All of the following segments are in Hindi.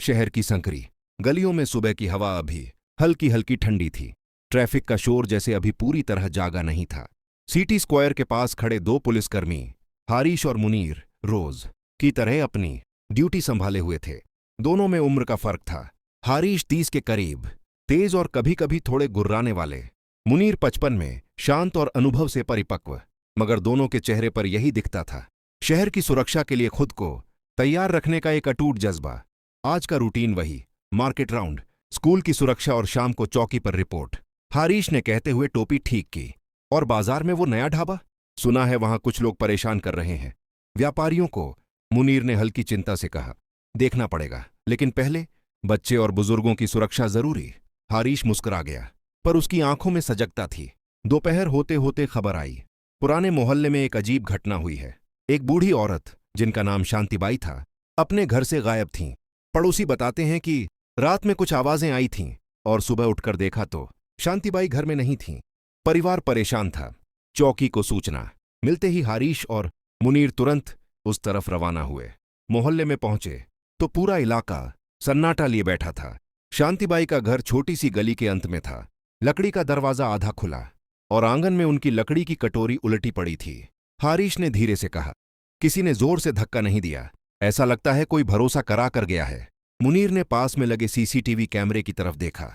शहर की संकरी गलियों में सुबह की हवा अभी हल्की हल्की ठंडी थी। ट्रैफिक का शोर जैसे अभी पूरी तरह जागा नहीं था। सिटी स्क्वायर के पास खड़े दो पुलिसकर्मी, हारिश और मुनीर, रोज की तरह अपनी ड्यूटी संभाले हुए थे। दोनों में उम्र का फर्क था। हारिश 30 के करीब, तेज और कभी कभी थोड़े गुर्राने वाले। मुनीर 55 में, शांत और अनुभव से परिपक्व। मगर दोनों के चेहरे पर यही दिखता था, शहर की सुरक्षा के लिए खुद को तैयार रखने का एक अटूट जज्बा। आज का रूटीन वही, मार्केट राउंड, स्कूल की सुरक्षा और शाम को चौकी पर रिपोर्ट। हारिश ने कहते हुए टोपी ठीक की। और बाजार में वो नया ढाबा, सुना है वहां कुछ लोग परेशान कर रहे हैं व्यापारियों को। मुनीर ने हल्की चिंता से कहा, देखना पड़ेगा, लेकिन पहले बच्चे और बुजुर्गों की सुरक्षा जरूरी। हारिश मुस्कुरा गया, पर उसकी आंखों में सजगता थी। दोपहर होते होते खबर आई, पुराने मोहल्ले में एक अजीब घटना हुई है। एक बूढ़ी औरत, जिनका नाम शांतिबाई था, अपने घर से गायब थीं। पड़ोसी बताते हैं कि रात में कुछ आवाजें आई थीं और सुबह उठकर देखा तो शांतिबाई घर में नहीं थीं। परिवार परेशान था। चौकी को सूचना मिलते ही हारिश और मुनीर तुरंत उस तरफ रवाना हुए। मोहल्ले में पहुंचे तो पूरा इलाका सन्नाटा लिए बैठा था। शांतिबाई का घर छोटी सी गली के अंत में था। लकड़ी का दरवाजा आधा खुला और आंगन में उनकी लकड़ी की कटोरी उलटी पड़ी थी। हारिश ने धीरे से कहा, किसी ने जोर से धक्का नहीं दिया, ऐसा लगता है कोई भरोसा करा कर गया है। मुनीर ने पास में लगे सीसीटीवी कैमरे की तरफ देखा,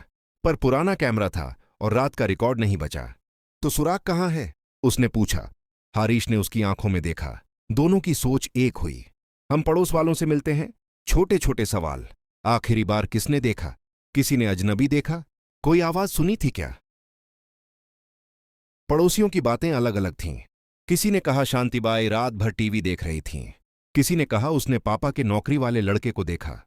पर पुराना कैमरा था और रात का रिकॉर्ड नहीं बचा। तो सुराग कहाँ है? उसने पूछा। हारिश ने उसकी आंखों में देखा। दोनों की सोच एक हुई। हम पड़ोस वालों से मिलते हैं। छोटे छोटे सवाल। आखिरी बार किसने देखा? किसी ने अजनबी देखा? कोई आवाज सुनी थी क्या? पड़ोसियों की बातें अलग अलग थीं। किसी ने कहा शांतिबाई रात भर टीवी देख रही थीं। किसी ने कहा उसने पापा के नौकरी वाले लड़के को देखा।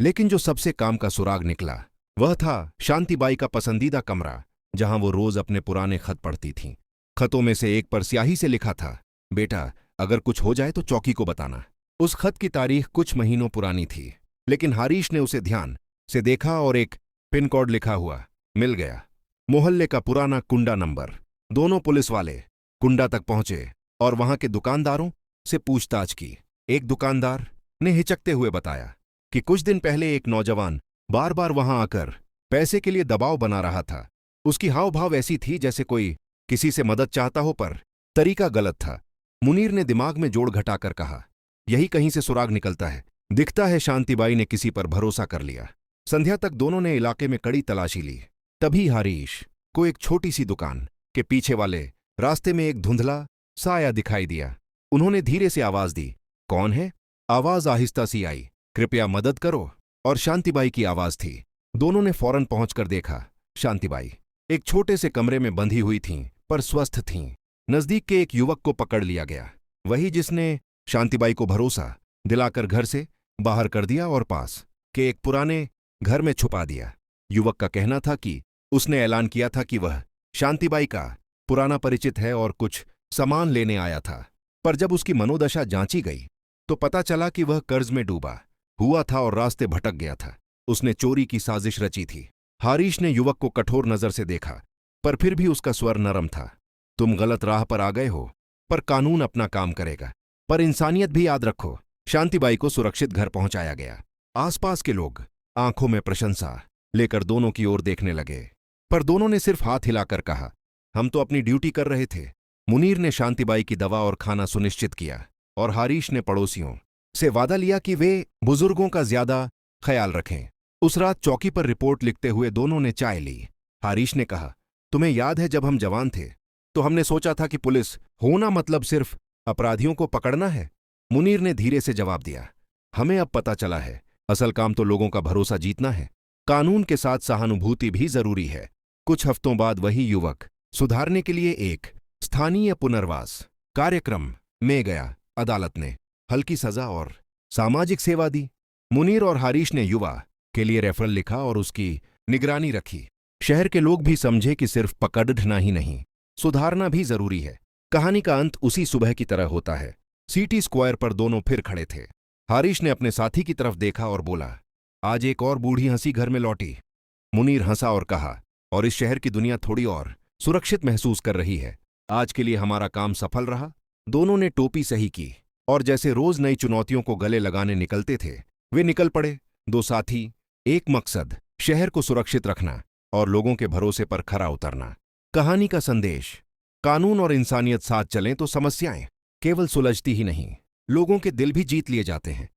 लेकिन जो सबसे काम का सुराग निकला, वह था शांतिबाई का पसंदीदा कमरा, जहां वो रोज अपने पुराने खत पढ़ती थीं। खतों में से एक पर स्याही से लिखा था, बेटा, अगर कुछ हो जाए तो चौकी को बताना। उस खत की तारीख कुछ महीनों पुरानी थी, लेकिन हारिश ने उसे ध्यान से देखा और एक पिन कोड लिखा हुआ मिल गया। मोहल्ले का पुराना कुंडा नंबर। दोनों पुलिस वाले कुंडा तक पहुंचे और वहां के दुकानदारों से पूछताछ की। एक दुकानदार ने हिचकते हुए बताया कि कुछ दिन पहले एक नौजवान बार बार वहां आकर पैसे के लिए दबाव बना रहा था। उसकी हाव भाव ऐसी थी जैसे कोई किसी से मदद चाहता हो, पर तरीका गलत था। मुनीर ने दिमाग में जोड़ घटाकर कहा, यही कहीं से सुराग निकलता है। दिखता है शांतिबाई ने किसी पर भरोसा कर लिया। संध्या तक दोनों ने इलाके में कड़ी तलाशी ली। तभी हारिश को एक छोटी सी दुकान के पीछे वाले रास्ते में एक धुंधला साया दिखाई दिया। उन्होंने धीरे से आवाज दी, कौन है? आवाज आहिस्ता सी आई, कृपया मदद करो। और शांतिबाई की आवाज थी। दोनों ने फौरन पहुंचकर देखा, शांतिबाई एक छोटे से कमरे में बंधी हुई थीं, पर स्वस्थ थीं। नजदीक के एक युवक को पकड़ लिया गया, वही जिसने शांतिबाई को भरोसा दिलाकर घर से बाहर कर दिया और पास के एक पुराने घर में छुपा दिया। युवक का कहना था कि उसने ऐलान किया था कि वह शांतिबाई का पुराना परिचित है और कुछ सामान लेने आया था। पर जब उसकी मनोदशा जांची गई तो पता चला कि वह कर्ज में डूबा हुआ था और रास्ते भटक गया था। उसने चोरी की साजिश रची थी। हारिश ने युवक को कठोर नजर से देखा, पर फिर भी उसका स्वर नरम था। तुम गलत राह पर आ गए हो, पर कानून अपना काम करेगा। पर इंसानियत भी याद रखो। शांतिबाई को सुरक्षित घर पहुंचाया गया। आसपास के लोग आंखों में प्रशंसा लेकर दोनों की ओर देखने लगे, पर दोनों ने सिर्फ हाथ हिलाकर कहा, हम तो अपनी ड्यूटी कर रहे थे। मुनीर ने शांतिबाई की दवा और खाना सुनिश्चित किया और हारिश ने पड़ोसियों से वादा लिया कि वे बुजुर्गों का ज्यादा ख्याल रखें। उस रात चौकी पर रिपोर्ट लिखते हुए दोनों ने चाय ली। हारिश ने कहा, तुम्हें याद है जब हम जवान थे तो हमने सोचा था कि पुलिस होना मतलब सिर्फ अपराधियों को पकड़ना है। मुनीर ने धीरे से जवाब दिया, हमें अब पता चला है, असल काम तो लोगों का भरोसा जीतना है। कानून के साथ सहानुभूति भी जरूरी है। कुछ हफ्तों बाद वही युवक सुधारने के लिए एक स्थानीय पुनर्वास कार्यक्रम में गया। अदालत ने हल्की सजा और सामाजिक सेवा दी। मुनीर और हारिश ने युवा के लिए रेफरल लिखा और उसकी निगरानी रखी। शहर के लोग भी समझे कि सिर्फ पकड़ना ही नहीं, सुधारना भी जरूरी है। कहानी का अंत उसी सुबह की तरह होता है। सिटी स्क्वायर पर दोनों फिर खड़े थे। हारिश ने अपने साथी की तरफ देखा और बोला, आज एक और बूढ़ी हंसी घर में लौटी। मुनीर हंसा और कहा, और इस शहर की दुनिया थोड़ी और सुरक्षित महसूस कर रही है। आज के लिए हमारा काम सफल रहा। दोनों ने टोपी सही की और जैसे रोज नई चुनौतियों को गले लगाने निकलते थे, वे निकल पड़े। दो साथी, एक मकसद, शहर को सुरक्षित रखना और लोगों के भरोसे पर खरा उतरना। कहानी का संदेश: कानून और इंसानियत साथ चलें तो समस्याएं केवल सुलझती ही नहीं, लोगों के दिल भी जीत लिए जाते हैं।